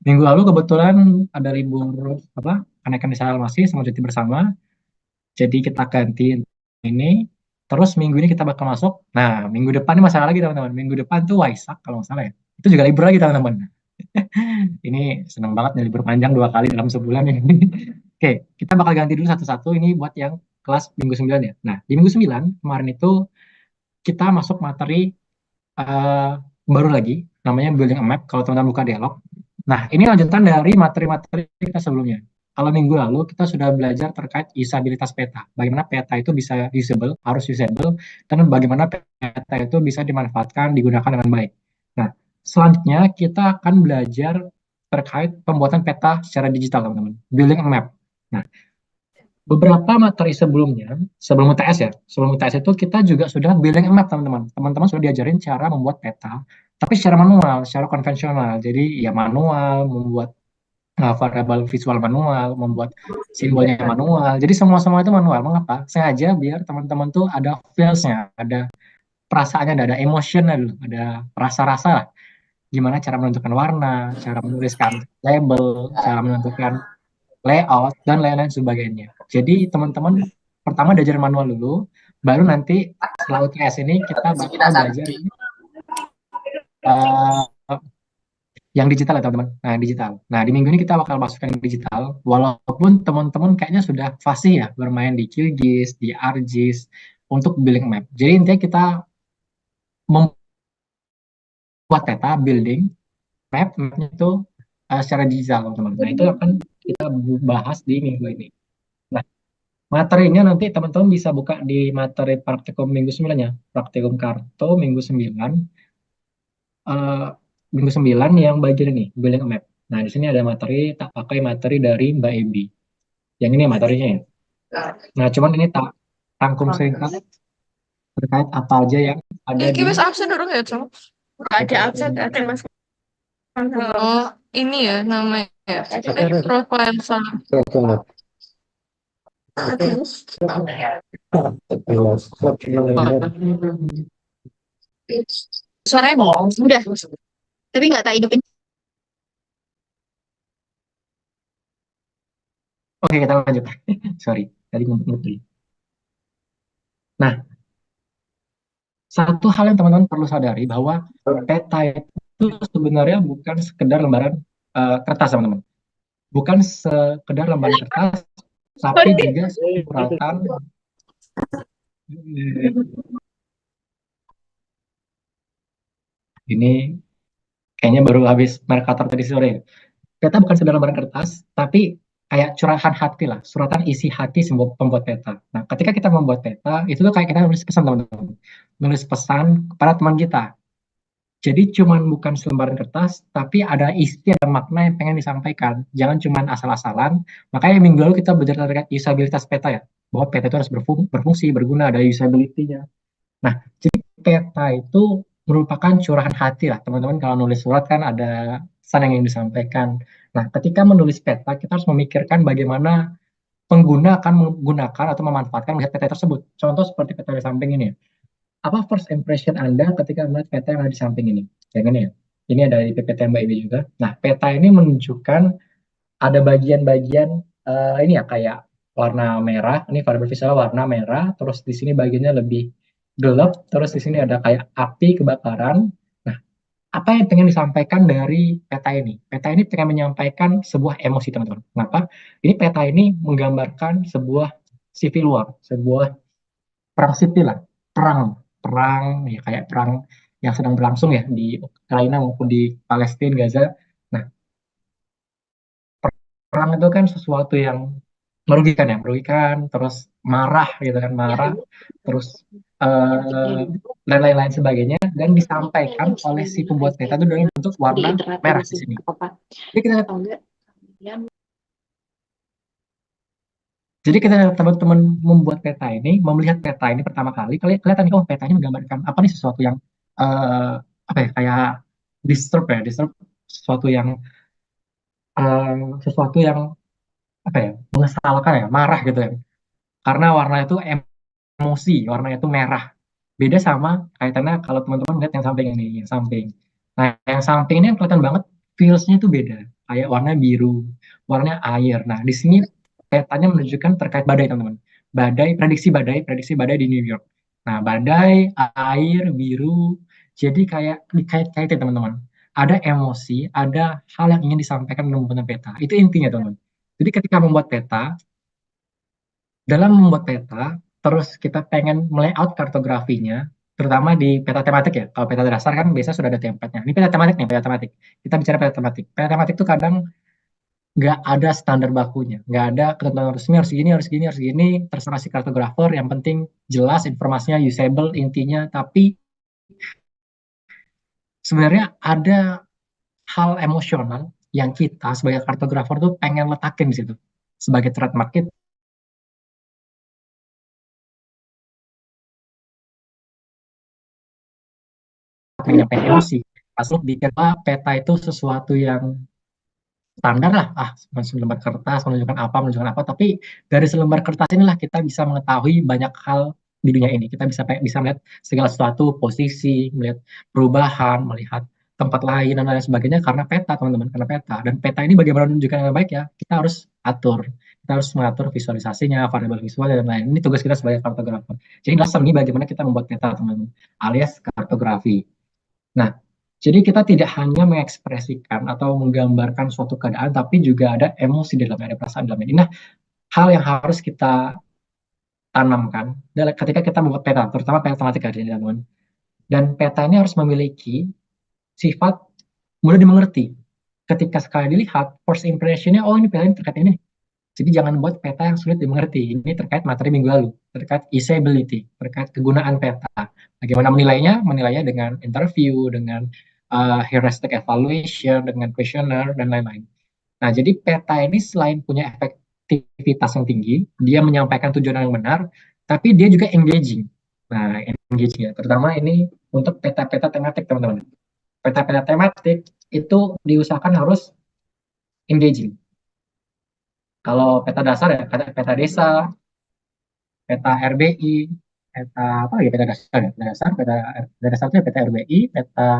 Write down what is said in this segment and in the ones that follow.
Minggu lalu kebetulan ada libur apa kenaikan Israel masih sama cuti bersama. Jadi kita ganti ini. Terus minggu ini kita bakal masuk. Nah, minggu depan ini masalah lagi teman-teman. Minggu depan tuh Waisak kalau nggak salah ya. Itu juga libur lagi teman-teman. Ini seneng banget nih libur panjang 2 kali dalam sebulan ini. Oke, kita bakal ganti dulu satu-satu ini buat yang kelas minggu 9 ya. Nah, di minggu 9 kemarin itu kita masuk materi eh, baru lagi, namanya Building a Map, kalau teman-teman buka dialog. Nah, ini lanjutan dari materi-materi kita sebelumnya. Kalau minggu lalu kita sudah belajar terkait usabilitas peta. Bagaimana peta itu bisa usable, harus usable, dan bagaimana peta itu bisa dimanfaatkan, digunakan dengan baik. Nah, selanjutnya kita akan belajar terkait pembuatan peta secara digital, teman-teman. Building a map. Nah, beberapa materi sebelumnya, sebelum UTS ya, sebelum UTS itu kita juga sudah building a map, teman-teman. Teman-teman sudah diajarin cara membuat peta, tapi secara manual, secara konvensional. Jadi ya manual, membuat variabel visual manual, membuat simbolnya manual. Jadi semua-semua itu manual. Mengapa? Sengaja biar teman-teman tuh ada feels-nya, ada perasaannya, ada emotionnya dulu, ada rasa-rasa lah. Gimana cara menentukan warna, cara menuliskan label, cara menentukan layout, dan lain-lain sebagainya. Jadi teman-teman pertama belajar manual dulu, baru nanti setelah UTS ini kita bakal belajar uh, yang digital ya teman-teman. Nah, yang digital. Nah, di minggu ini kita bakal masukkan yang digital, walaupun teman-teman kayaknya sudah fasih ya bermain di QGIS, di ArcGIS, untuk building map. Jadi intinya kita membuat peta, building, mapnya itu secara digital teman-teman. Nah, itu akan kita bahas di minggu ini. Nah, materinya nanti teman-teman bisa buka di materi praktikum minggu 9 ya. Praktikum Karto minggu 9. eh, minggu 9 yang bagian ini, building a map. Nah, di sini ada materi, tak pakai materi dari Mbak Ebi. Yang ini materinya ya. Nah, cuman ini tak rangkum singkat terkait apa aja yang ada Iki di wis absen urung ya, Cok? Nggak ada absen, ada Mas. Oh, ini ya namanya. Profile sama. Suaranya bohong. Udah. Tapi nggak tak hidupin. Oke, kita lanjut. Sorry, tadi ngumpul. Nah, satu hal yang teman-teman perlu sadari bahwa peta itu sebenarnya bukan sekedar lembaran kertas, teman-teman. Bukan sekedar lembaran kertas, tapi juga suratan. Ini kayaknya baru habis Mercator tadi sore. Peta bukan sekedar lembaran kertas, tapi kayak curahan hati lah, suratan isi hati sebuah pembuat peta. Nah, ketika kita membuat peta, itu tuh kayak kita nulis pesan, teman-teman. Nulis pesan kepada teman kita. Jadi cuman bukan selembaran kertas, tapi ada isi, ada makna yang pengen disampaikan. Jangan cuman asal-asalan. Makanya minggu lalu kita belajar terkait usabilitas peta ya. Bahwa peta itu harus berfungsi, berguna, ada usability-nya. Nah, jadi peta itu merupakan curahan hati lah. Teman-teman kalau nulis surat kan ada pesan yang ingin disampaikan. Nah, ketika menulis peta, kita harus memikirkan bagaimana pengguna akan menggunakan atau memanfaatkan melihat peta tersebut. Contoh seperti peta di samping ini ya. Apa first impression Anda ketika melihat peta yang ada di samping ini? Yang ini ya. Ini ada di PPT Mbak Ibi juga. Nah, peta ini menunjukkan ada bagian-bagian ini ya kayak warna merah. Ini variabel visual warna merah. Terus di sini bagiannya lebih gelap. Terus di sini ada kayak api kebakaran. Nah, apa yang pengen disampaikan dari peta ini? Peta ini pengen menyampaikan sebuah emosi, teman-teman. Kenapa? Ini peta ini menggambarkan sebuah civil war, sebuah perang sipil lah, perang, perang ya kayak perang yang sedang berlangsung ya di Ukraina maupun di Palestina, Gaza. Nah, perang itu kan sesuatu yang merugikan ya, merugikan, terus marah gitu kan, marah, terus dan lain-lain sebagainya, dan disampaikan oleh si pembuat peta itu dalam bentuk Di warna internet dulu merah di sih, sini. apa Jadi kita, atau enggak? jadi kita teman-teman membuat peta ini, melihat peta ini pertama kali, kalian kelihatan oh peta ini menggambarkan apa nih sesuatu yang eh, apa ya kayak disturb sesuatu yang sesuatu yang apa ya mengesalkan ya marah gitu ya karena warna itu emosi warnanya itu merah beda sama kaitannya kalau teman-teman lihat yang samping ini yang samping nah yang samping ini yang kelihatan banget feelsnya itu beda kayak warna biru, warna air. Nah, di sini petanya menunjukkan terkait badai, teman-teman. Prediksi badai di New York. Nah, badai, air, biru, jadi kayak dikait-kaitin, teman-teman. Ada emosi, ada hal yang ingin disampaikan dalam pembuatan peta. Itu intinya, teman-teman. Jadi ketika membuat peta, dalam membuat peta, terus kita pengen melayout kartografinya, terutama di peta tematik ya. Kalau peta dasar kan biasanya sudah ada template-nya. Ini peta tematik nih, peta tematik. Kita bicara peta tematik. Peta tematik itu kadang nggak ada standar bakunya, nggak ada ketentuan resmi harus gini, harus gini, harus gini, terserah si kartografer. Yang penting jelas informasinya, usable intinya. Tapi sebenarnya ada hal emosional yang kita sebagai kartografer tuh pengen letakin di situ sebagai trademark kita, menyampaikan emosi. Masuk di peta itu sesuatu yang standar lah, selembar kertas menunjukkan apa, tapi dari selembar kertas inilah kita bisa mengetahui banyak hal di dunia ini. Kita bisa melihat segala sesuatu, posisi, melihat perubahan, melihat tempat lain dan lain sebagainya karena peta, teman-teman, karena peta. Dan peta ini bagaimana menunjukkan yang baik ya, kita harus atur. Kita harus mengatur visualisasinya, variabel visual dan lain. Ini tugas kita sebagai kartografer. Jadi inilah seni bagaimana kita membuat peta, teman-teman, alias kartografi. Nah, jadi kita tidak hanya mengekspresikan atau menggambarkan suatu keadaan, tapi juga ada emosi di dalamnya, ada perasaan di dalamnya. Nah, hal yang harus kita tanamkan ketika kita membuat peta, terutama peta tematik ya, teman-teman. Dan peta ini harus memiliki sifat mudah dimengerti. Ketika sekali dilihat, first impression-nya, oh ini peta ini terkait ini. Jadi jangan buat peta yang sulit dimengerti. Ini terkait materi minggu lalu, terkait usability, terkait kegunaan peta. Bagaimana menilainya? Menilainya dengan interview, dengan heuristic evaluation, dengan questionnaire, dan lain-lain. Nah, jadi peta ini selain punya efektivitas yang tinggi, dia menyampaikan tujuan yang benar, tapi dia juga engaging. Nah, engaging ya, terutama ini untuk peta-peta tematik, teman-teman. Peta-peta tematik itu diusahakan harus engaging. Kalau peta dasar ya, peta desa, peta RBI, peta apa lagi peta dasar ya? Peta dasar itu ya peta RBI, peta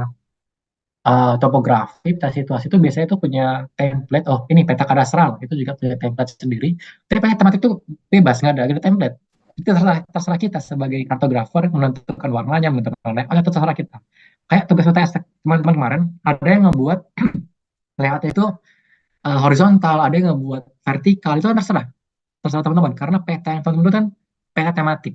topografi, peta situasi itu biasanya itu punya template. Oh, ini peta kadastral itu juga punya template sendiri. Tapi peta tematik itu bebas, nggak ada template. Itu terserah kita sebagai kartografer menentukan warnanya, menentukan layoutnya, itu terserah kita. Kayak tugas UTS teman-teman kemarin, ada yang membuat layoutnya itu horizontal, ada yang ngebuat vertikal, itu kan terserah. Terserah teman-teman, karena peta yang teman-teman itu kan peta tematik.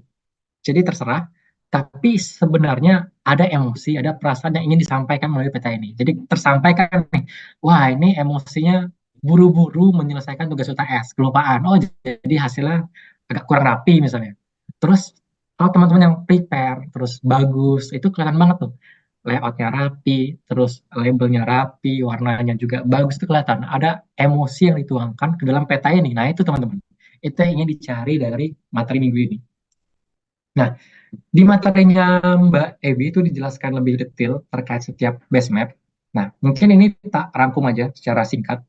Jadi terserah, tapi sebenarnya ada emosi, ada perasaan yang ingin disampaikan melalui peta ini. Jadi tersampaikan nih, wah ini emosinya buru-buru menyelesaikan tugas UTS, kelupaan. Oh jadi hasilnya agak kurang rapi misalnya. Terus kalau teman-teman yang prepare, terus bagus, itu kelihatan banget tuh. Layoutnya rapi, terus labelnya rapi, warnanya juga bagus, itu kelihatan. Ada emosi yang dituangkan ke dalam peta ini. Nah itu teman-teman, itu yang ingin dicari dari materi minggu ini. Nah, di materinya Mbak Ebi itu dijelaskan lebih detail terkait setiap base map. Nah, mungkin ini tak rangkum aja secara singkat.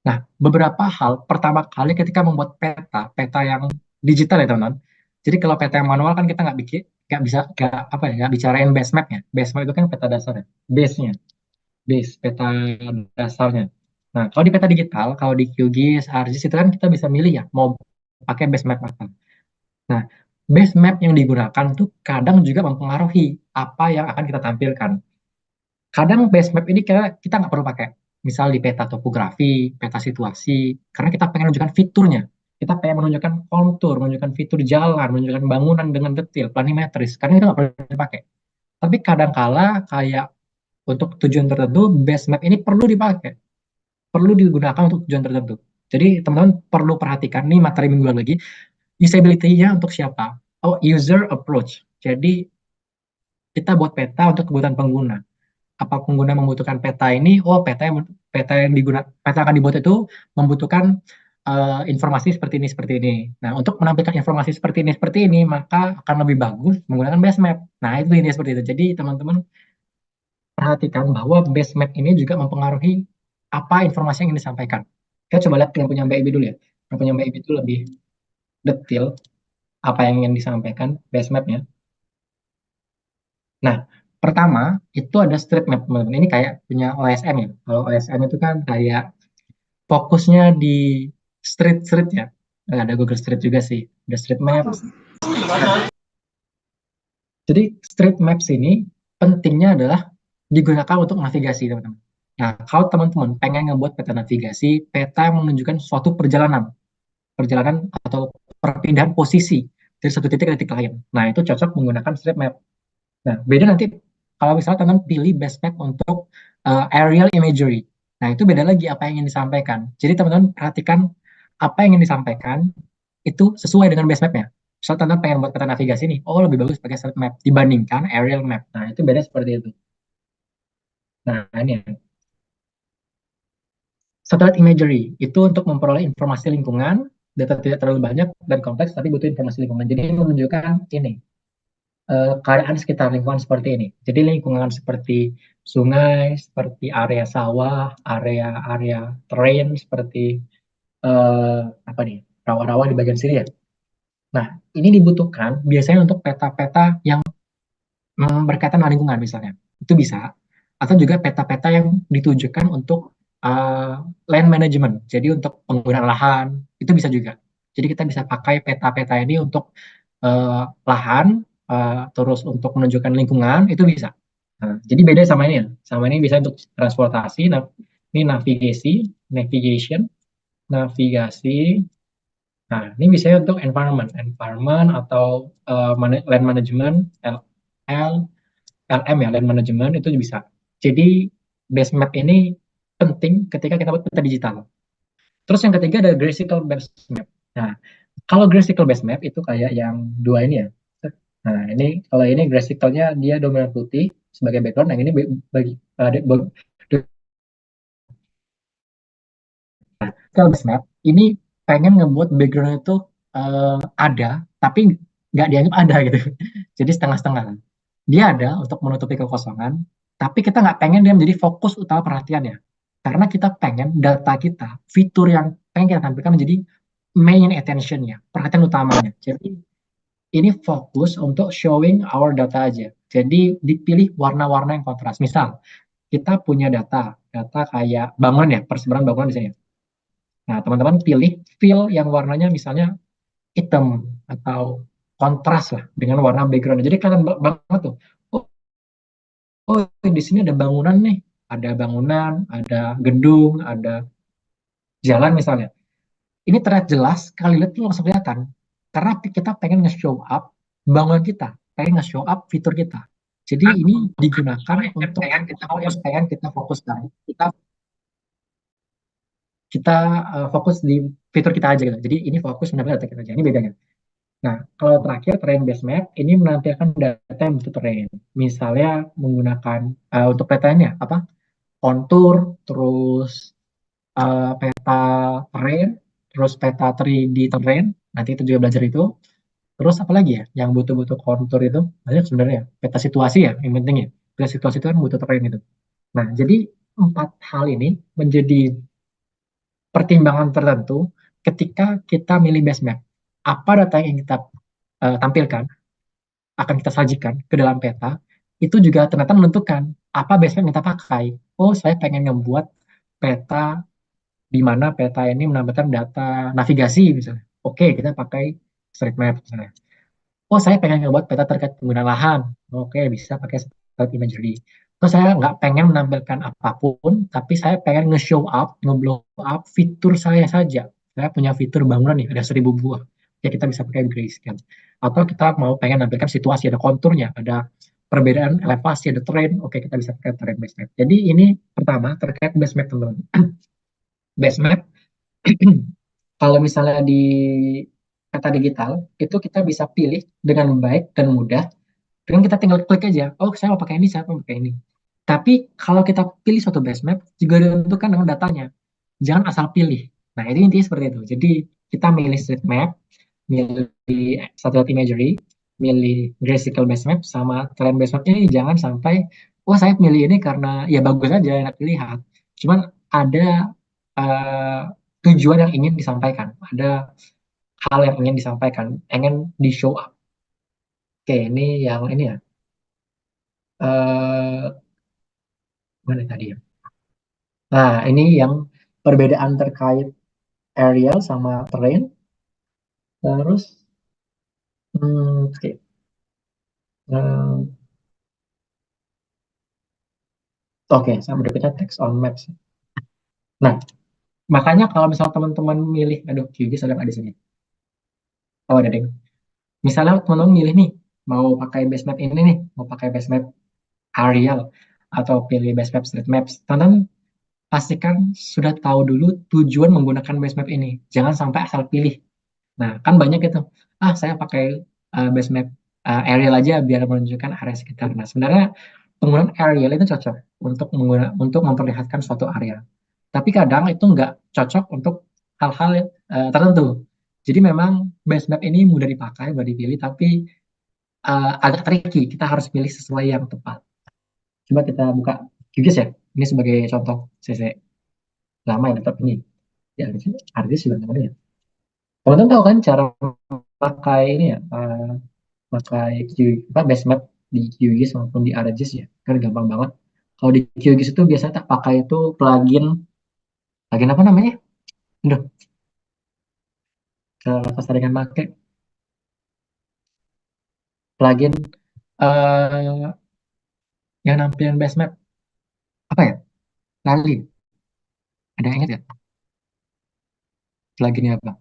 Nah, beberapa hal pertama kali ketika membuat peta yang digital ya teman-teman. Jadi kalau peta yang manual kan kita nggak bikin, nggak bisa, nggak apa ya, nggak bicarain base mapnya. Base map itu kan peta dasarnya, base-nya, peta dasarnya. Nah, kalau di peta digital, kalau di QGIS, ArcGIS itu kan kita bisa milih ya mau pakai base map apa. Nah, base map yang digunakan tuh kadang juga mempengaruhi apa yang akan kita tampilkan. Kadang base map ini kita nggak perlu pakai. Misal di peta topografi, peta situasi, karena kita pengen menunjukkan fiturnya. Kita pengen menunjukkan kontur, menunjukkan fitur jalan, menunjukkan bangunan dengan detail, planimetris. Karena itu nggak perlu dipakai. Tapi kadang-kala kayak untuk tujuan tertentu, base map ini perlu dipakai. Perlu digunakan untuk tujuan tertentu. Jadi teman-teman perlu perhatikan nih materi minggu lagi, usability-nya untuk siapa? Oh, user approach. Jadi kita buat peta untuk kebutuhan pengguna. Apa pengguna membutuhkan peta ini? Oh, peta yang akan dibuat itu membutuhkan informasi seperti ini. Nah, untuk menampilkan informasi seperti ini, maka akan lebih bagus menggunakan base map. Nah, itu ini seperti itu. Jadi teman-teman perhatikan bahwa base map ini juga mempengaruhi apa informasi yang ingin disampaikan. Kita coba lihat yang punya Mbak Ibi dulu ya. Yang punya Mbak Ibi itu lebih detail apa yang ingin disampaikan base mapnya. Nah, pertama itu ada street map, teman-teman. Ini kayak punya OSM ya. Kalau OSM itu kan kayak fokusnya di street ya. Ada Google Street juga sih, ada Street Map. Jadi Street Maps ini pentingnya adalah digunakan untuk navigasi, teman-teman. Nah, kalau teman-teman pengen ngebuat peta navigasi, peta yang menunjukkan suatu perjalanan atau perpindahan posisi dari satu titik ke titik lain. Nah, itu cocok menggunakan Street Map. Nah, beda nanti kalau misalnya teman pilih base map untuk aerial imagery. Nah, itu beda lagi apa yang ingin disampaikan. Jadi teman-teman perhatikan apa yang ingin disampaikan itu sesuai dengan base mapnya. Misalnya teman-teman pengen buat peta navigasi nih, oh lebih bagus pakai street map dibandingkan aerial map. Nah, itu beda seperti itu. Nah, ini ya. Satellite imagery itu untuk memperoleh informasi lingkungan, data tidak terlalu banyak dan kompleks, tapi butuh informasi lingkungan. Jadi ini menunjukkan ini keadaan sekitar lingkungan seperti ini. Jadi lingkungan seperti sungai, seperti area sawah, area-area terrain seperti apa nih, rawa-rawa di bagian sini ya. Nah, ini dibutuhkan biasanya untuk peta-peta yang berkaitan dengan lingkungan misalnya. Itu bisa. Atau juga peta-peta yang ditujukan untuk land management. Jadi untuk penggunaan lahan, itu bisa juga. Jadi kita bisa pakai peta-peta ini untuk lahan, terus untuk menunjukkan lingkungan, itu bisa. Nah, jadi beda sama ini ya. Sama ini bisa untuk transportasi. Nah, ini navigation, navigasi. Nah, ini bisa untuk environment atau land management, L, LM ya, land management itu bisa. Jadi base map ini penting ketika kita buat peta digital. Terus yang ketiga ada graphical base map. Nah, kalau graphical base map itu kayak yang dua ini ya. Nah, ini kalau ini graphicalnya dia dominan putih sebagai background, yang ini bagi graphical base map ini pengen ngebuat background itu ada, tapi nggak dianggap ada gitu. Jadi setengah-setengah. Dia ada untuk menutupi kekosongan, tapi kita nggak pengen dia menjadi fokus utama perhatiannya. Karena kita pengen data kita, fitur yang pengen kita tampilkan menjadi main attention-nya, perhatian utamanya. Jadi ini fokus untuk showing our data aja. Jadi dipilih warna-warna yang kontras. Misal, kita punya data kayak bangunan ya, persebaran bangunan di sini. Nah, teman-teman pilih fill yang warnanya misalnya hitam atau kontras lah dengan warna background. Jadi kelihatan banget tuh. Oh, oh, di sini ada bangunan nih, ada bangunan, ada gedung, ada jalan misalnya. Ini terlihat jelas, kali lihat tuh langsung kelihatan. Karena kita pengen nge-show up bangunan kita, pengen nge-show up fitur kita. Jadi ini digunakan untuk hal yang pengen kita fokuskan. Kita fokus di fitur kita aja gitu. Jadi ini fokus menampilkan data kita aja. Ini bedanya. Nah, kalau terakhir terrain based map ini menampilkan data yang bentuk terrain. Misalnya menggunakan untuk petanya apa? Kontur, terus peta terrain, terus peta 3D terrain. Nanti itu juga belajar itu. Terus apa lagi ya? Yang butuh-butuh kontur itu banyak sebenarnya. Peta situasi ya, yang penting ya. Peta situasi itu kan butuh terrain itu. Nah, jadi empat hal ini menjadi pertimbangan tertentu ketika kita milih base map. Apa data yang kita tampilkan, akan kita sajikan ke dalam peta, itu juga ternyata menentukan apa base map yang kita pakai. Oh, saya pengen ngebuat peta di mana peta ini menampilkan data navigasi misalnya. Oke, kita pakai street map misalnya. Oh, saya pengen ngebuat peta terkait penggunaan lahan. Oke, bisa pakai street imagery. Terus saya nggak pengen menampilkan apapun, tapi saya pengen nge-show up, nge-blow up fitur saya saja. Saya punya fitur bangunan nih, ada 1.000 buah. Ya, kita bisa pakai grayscale. Atau kita mau pengen menampilkan situasi, ada konturnya, ada perbedaan elevasi, ada terrain. Oke, kita bisa pakai terrain base map. Jadi ini pertama terkait base map, teman-teman. Base map, kalau misalnya di peta digital, itu kita bisa pilih dengan baik dan mudah. Dengan kita tinggal klik aja, oh saya mau pakai ini, saya mau pakai ini. Tapi kalau kita pilih suatu base map, juga ditentukan dengan datanya. Jangan asal pilih. Nah, itu intinya seperti itu. Jadi kita milih street map, milih satellite imagery, milih graphical base map, sama terrain base map ini jangan sampai, oh saya milih ini karena ya bagus aja, enak dilihat. Cuman ada uh, tujuan yang ingin disampaikan, ada hal yang ingin disampaikan, ingin di show up. Oke, ini yang ini ya. Mana tadi ya? Nah, ini yang perbedaan terkait aerial sama terrain. Terus, oke. Hmm, oke, sama berikutnya text on maps. Nah, makanya kalau misal teman-teman milih, aduh, QGIS ada nggak di sini? Oh, ada deh. Misalnya teman-teman milih nih, mau pakai base map ini nih, mau pakai base map aerial, atau pilih base map street maps. Teman-teman pastikan sudah tahu dulu tujuan menggunakan base map ini. Jangan sampai asal pilih. Nah, kan banyak itu. Ah, saya pakai base map aerial aja biar menunjukkan area sekitar. Nah, sebenarnya penggunaan aerial itu cocok untuk memperlihatkan suatu area. Tapi kadang itu nggak cocok untuk hal-hal tertentu. Jadi memang base map ini mudah dipakai, mudah dipilih, tapi agak tricky. Kita harus pilih sesuai yang tepat. Coba kita buka QGIS ya. Ini sebagai contoh CC lama ya laptop ini. Ya, artis sudah ada ya. Teman-teman tahu kan cara pakai ini ya, pakai apa, base map di QGIS maupun di ArcGIS ya, kan gampang banget. Kalau di QGIS itu biasanya tak pakai itu plugin apa namanya? Aduh, keseringan pakai plugin eh yang nampilin base map apa ya? Lali, ada yang ingat ya? Pluginnya apa?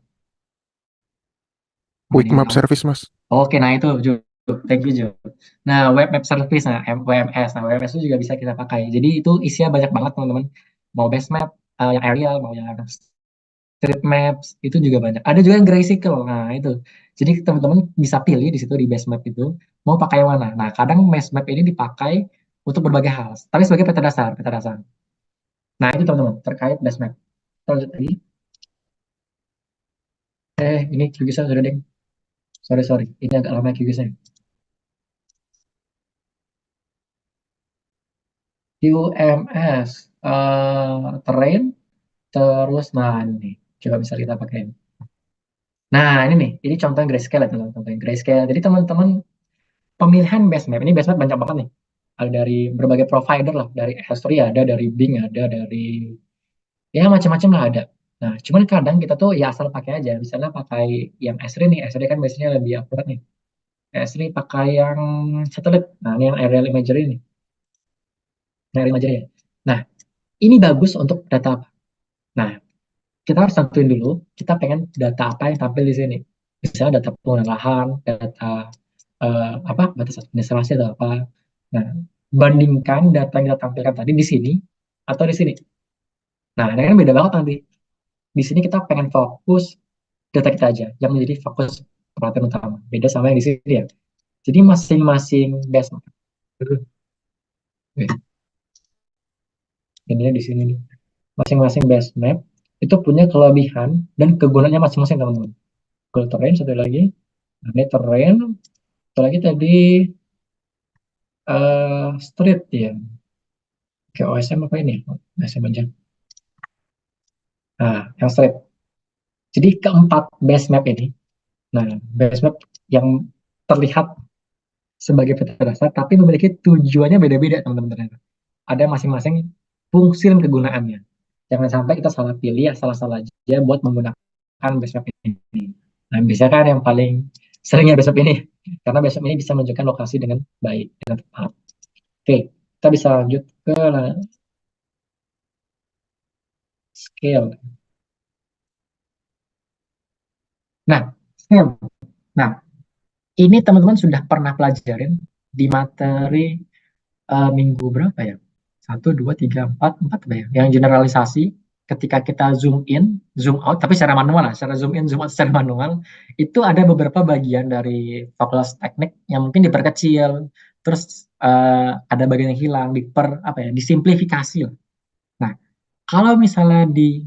Bukan Quick yang Map tahu. Service, Mas. Oke, nah itu Jo. Thank you, Jo. Nah, Web Map Service, nah WMS. Nah, WMS itu juga bisa kita pakai. Jadi itu isinya banyak banget, teman-teman. Mau base map, yang aerial, mau yang street maps, itu juga banyak. Ada juga yang graysicle. Nah, itu. Jadi teman-teman bisa pilih di situ di base map itu mau pakai yang mana. Nah, kadang base map ini dipakai untuk berbagai hal, tapi sebagai peta dasar, peta dasar. Nah, itu teman-teman terkait base map. Kita lanjut lagi. Ini QGIS sudah deh. Sorry, sorry. Ini agak lama QGIS-nya. UMS terrain, terus nah ini coba bisa kita pakai. Nah, ini nih, ini contoh yang grayscale ya, teman-teman. Contoh yang grayscale. Jadi teman-teman pemilihan base map ini, base map banyak banget nih. Ada dari berbagai provider lah, dari Esri ada, dari Bing ada, dari ya macam-macam lah ada. Nah, cuman kadang kita tuh ya asal pakai aja. Misalnya pakai yang Esri nih, Esri kan biasanya lebih akurat nih. Esri pakai yang satelit. Nah, ini yang aerial imagery nih, aerial imagery ya. Nah, ini bagus untuk data apa? Nah, kita harus tentuin dulu kita pengen data apa yang tampil di sini. Misalnya data penggunaan lahan, data apa batas administrasi atau apa. Nah, bandingkan data yang kita tampilkan tadi di sini atau di sini. Nah, ini kan beda banget nanti. Di sini kita pengen fokus data kita aja yang menjadi fokus perhatian utama. Beda sama yang di sini ya. Jadi masing-masing base map. Ini di sini nih. Masing-masing base map itu punya kelebihan dan kegunaannya masing-masing, teman-teman. Kalau terrain satu lagi, nah, ini terrain, satu lagi tadi street ya. Oke, OSM apa ini? OSM aja. Nah, yang street. Jadi keempat base map ini, nah base map yang terlihat sebagai peta dasar, tapi memiliki tujuannya beda-beda, teman-teman. Ternyata. Ada masing-masing fungsi dan kegunaannya. Jangan sampai kita salah pilih, salah-salah aja buat menggunakan base map ini. Nah, biasanya kan yang paling seringnya base map ini, karena base map ini bisa menunjukkan lokasi dengan baik, dengan tepat. Oke, kita bisa lanjut ke scale. Nah, scale. Nah, ini teman-teman sudah pernah pelajarin di materi minggu berapa ya? Satu, dua, tiga, empat apa ya? Yang generalisasi ketika kita zoom in, zoom out, tapi secara manual lah, secara zoom in, zoom out secara manual, itu ada beberapa bagian dari fakultas teknik yang mungkin diperkecil, terus ada bagian yang hilang, apa ya, disimplifikasi lah. Nah, kalau misalnya di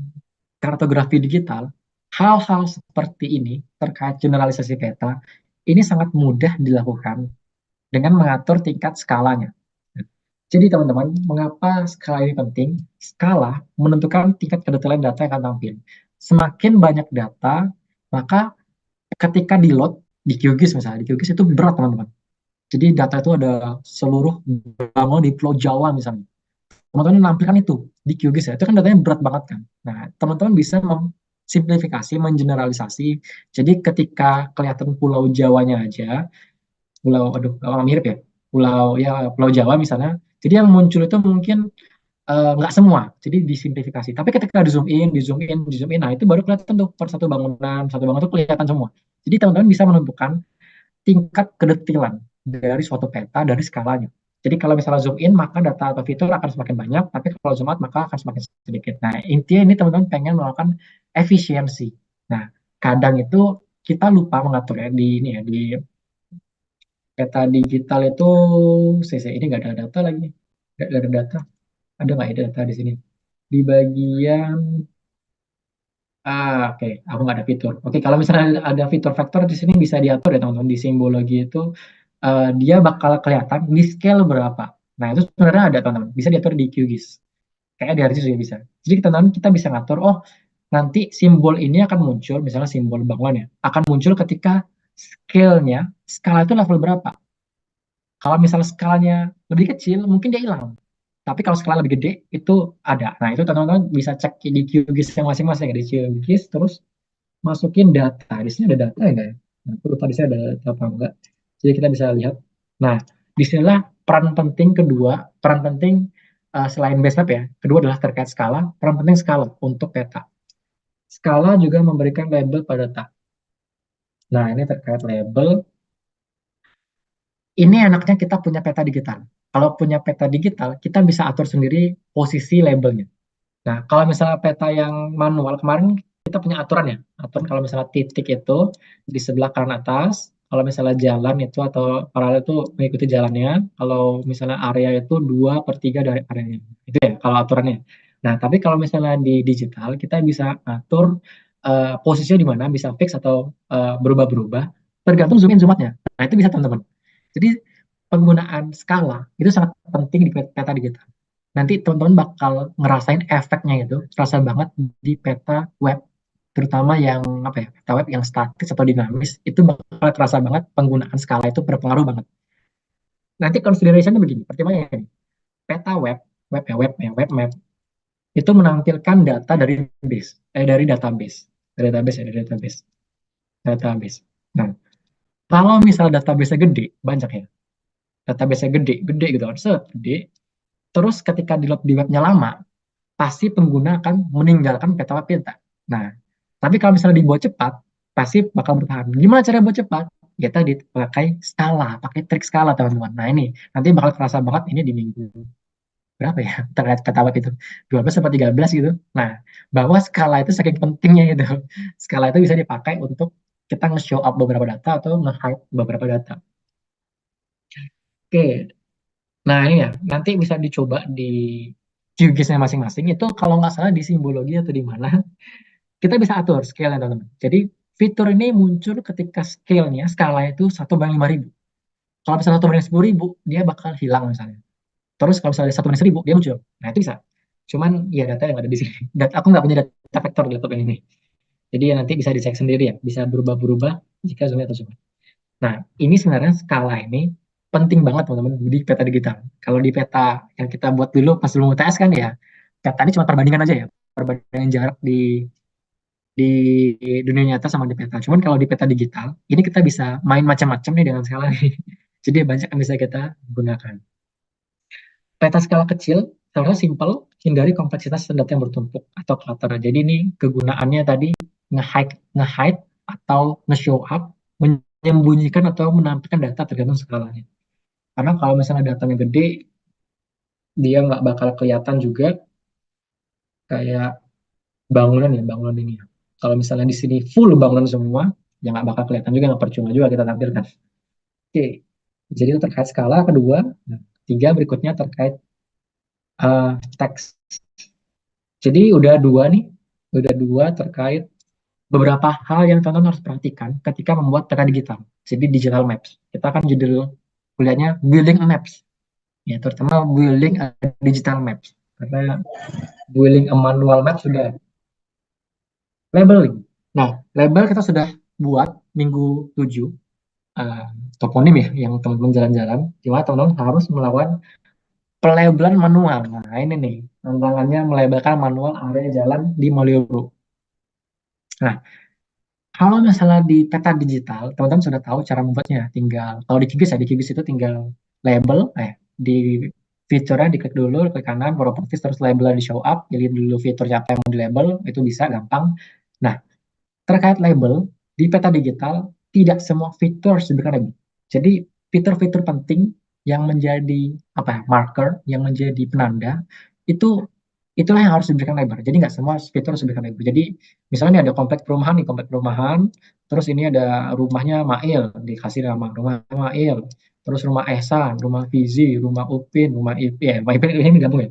kartografi digital, hal-hal seperti ini terkait generalisasi peta ini sangat mudah dilakukan dengan mengatur tingkat skalanya. Jadi teman-teman, mengapa skala ini penting? Skala menentukan tingkat kedetailan data yang akan tampil. Semakin banyak data, maka ketika di load di QGIS misalnya, di QGIS itu berat, teman-teman. Jadi data itu ada seluruh bangun di Pulau Jawa misalnya. teman-teman menampilkan itu di QGIS ya, itu kan datanya berat banget kan. Nah, teman-teman bisa simplifikasi, mengeneralisasi. Jadi ketika kelihatan Pulau Jawanya aja, aduh, mirip ya, Pulau Jawa misalnya. Jadi yang muncul itu mungkin nggak semua, jadi disimplifikasi. Tapi ketika di zoom in, di zoom in, di zoom in, nah itu baru kelihatan tuh per satu bangunan tuh kelihatan semua. Jadi teman-teman bisa menentukan tingkat kedetilan dari suatu peta dari skalanya. Jadi kalau misalnya zoom in, maka data atau fitur akan semakin banyak, tapi kalau zoom out, maka akan semakin sedikit. Nah, intinya ini teman-teman pengen melakukan efisiensi. Nah, kadang itu kita lupa mengatur ya di ini ya, di peta digital itu, ini nggak ada data lagi, nggak ada data, ada nggak ada data di sini? Di bagian oke, aku nggak ada fitur. Oke, kalau misalnya ada fitur vektor di sini bisa diatur ya teman-teman. Di simbologi itu dia bakal kelihatan di scale berapa. Nah, itu sebenarnya ada teman-teman. Bisa diatur di QGIS. Kayak di RGIS juga bisa. Jadi teman-teman kita bisa ngatur, oh nanti simbol ini akan muncul, misalnya simbol bangunan ya, akan muncul ketika skala itu level berapa. Kalau misalnya skalanya lebih kecil, mungkin dia hilang. Tapi kalau skala lebih gede, itu ada. Nah, itu teman-teman bisa cek di QGIS yang masing-masing ya. Di QGIS, terus masukin data. Di sini ada data ya, enggak ya? Nah, aku lupa di sini ada data apa enggak. Jadi kita bisa lihat. Nah, disinilah peran penting selain base map ya. Kedua adalah terkait skala, peran penting skala untuk peta. Skala juga memberikan label pada data. Nah, ini terkait label. Ini enaknya kita punya peta digital. Kalau punya peta digital, kita bisa atur sendiri posisi labelnya. Nah, kalau misalnya peta yang manual kemarin kita punya aturan ya. Aturan kalau misalnya titik itu di sebelah kanan atas, kalau misalnya jalan itu atau paralel itu mengikuti jalannya, kalau misalnya area itu 2/3 dari areanya. Itu ya kalau aturannya. Nah, tapi kalau misalnya di digital kita bisa atur posisinya di mana, bisa fix atau berubah-berubah tergantung zoom in zoom out-nya. Nah, itu bisa teman-teman. Jadi penggunaan skala itu sangat penting di peta digital. Nanti teman-teman bakal ngerasain efeknya itu terasa banget di peta web, terutama yang apa ya, peta web yang statis atau dinamis itu bakal terasa banget penggunaan skala itu berpengaruh banget. Nanti considerationnya begini, pertimbangannya ini, peta web map itu menampilkan data dari database, database. Nah, kalau misal database gede, banyak ya, database gede, gede gitu, gede, terus ketika di load di webnya lama, pasti pengguna akan meninggalkan peta web kita. Nah, tapi kalau misalnya dibuat cepat, pasti bakal bertahan. Gimana cara buat cepat? Ya tadi pakai skala, pakai trik skala teman-teman. Nah ini nanti bakal kerasa banget ini di minggu berapa ya terkait peta web itu 12 sampai 13 gitu. Nah, bahwa skala itu saking pentingnya itu. Skala itu bisa dipakai untuk kita nge-show up beberapa data atau nge-hide beberapa data. Oke, nah ini ya nanti bisa dicoba di QGIS-nya masing-masing itu kalau nggak salah di simbologi atau di mana kita bisa atur scale-nya teman-teman. Jadi fitur ini muncul ketika skala itu 1/5000. Kalau misalnya 1/10.000, dia bakal hilang misalnya. Terus kalau misalnya 1/1000, dia muncul. Nah itu bisa. Cuman ya data yang ada di sini. Aku nggak punya data vektor di laptop ini. Jadi ya nanti bisa dicek sendiri ya. Bisa berubah-berubah jika zoom atau zoom. Nah ini sebenarnya skala ini penting banget teman-teman di peta digital. Kalau di peta yang kita buat dulu pas belum UTS kan ya, peta ini cuma perbandingan aja ya. Perbandingan jarak di dunia nyata sama di peta. Cuman kalau di peta digital, ini kita bisa main macam-macam nih dengan skala nih. Jadi banyak yang bisa kita gunakan. Peta skala kecil, sebenarnya simple, hindari kompleksitas data yang bertumpuk atau clutter. Jadi ini kegunaannya tadi nge-hide atau nge-show up, menyembunyikan atau menampilkan data tergantung skalanya. Karena kalau misalnya datanya gede, dia nggak bakal kelihatan juga kayak bangunan ini. Kalau misalnya di sini full bangunan semua, ya nggak bakal kelihatan juga, nggak percuma juga kita tampilkan. Oke, jadi itu terkait skala kedua. Nah, tiga berikutnya terkait teks. Jadi udah dua terkait beberapa hal yang teman-teman harus perhatikan ketika membuat peta digital. Jadi digital maps. Kita kan judul kuliahnya building maps, ya terutama building a digital maps. Karena building a manual map sudah labeling. Nah, label kita sudah buat minggu 7 uh, toponim ya, yang teman-teman jalan-jalan, di mana teman-teman harus melawan pelabelan manual. Nah, ini nih, tantangannya melabelkan manual area jalan di Malioboro. Nah, kalau misalnya di peta digital, teman-teman sudah tahu cara membuatnya. Tinggal, kalau di Kigis ya, di Kigis itu tinggal label, di fiturnya diklik dulu, klik kanan, properties, terus label di show up, pilih dulu fiturnya apa yang mau di label, itu bisa gampang. Nah, terkait label, di peta digital, tidak semua fitur harus diberikan label. Jadi, fitur-fitur penting yang menjadi apa ya, marker, yang menjadi penanda, itu itulah yang harus diberikan label. Jadi nggak semua fitur harus diberikan label. Jadi misalnya ini ada komplek perumahan nih, komplek perumahan, terus ini ada rumahnya Mail, dikasih nama rumah Mail, terus rumah Ehsan, rumah Fizi, rumah Upin, rumah Ipin, ya, rumah Ipin ini gabung ya.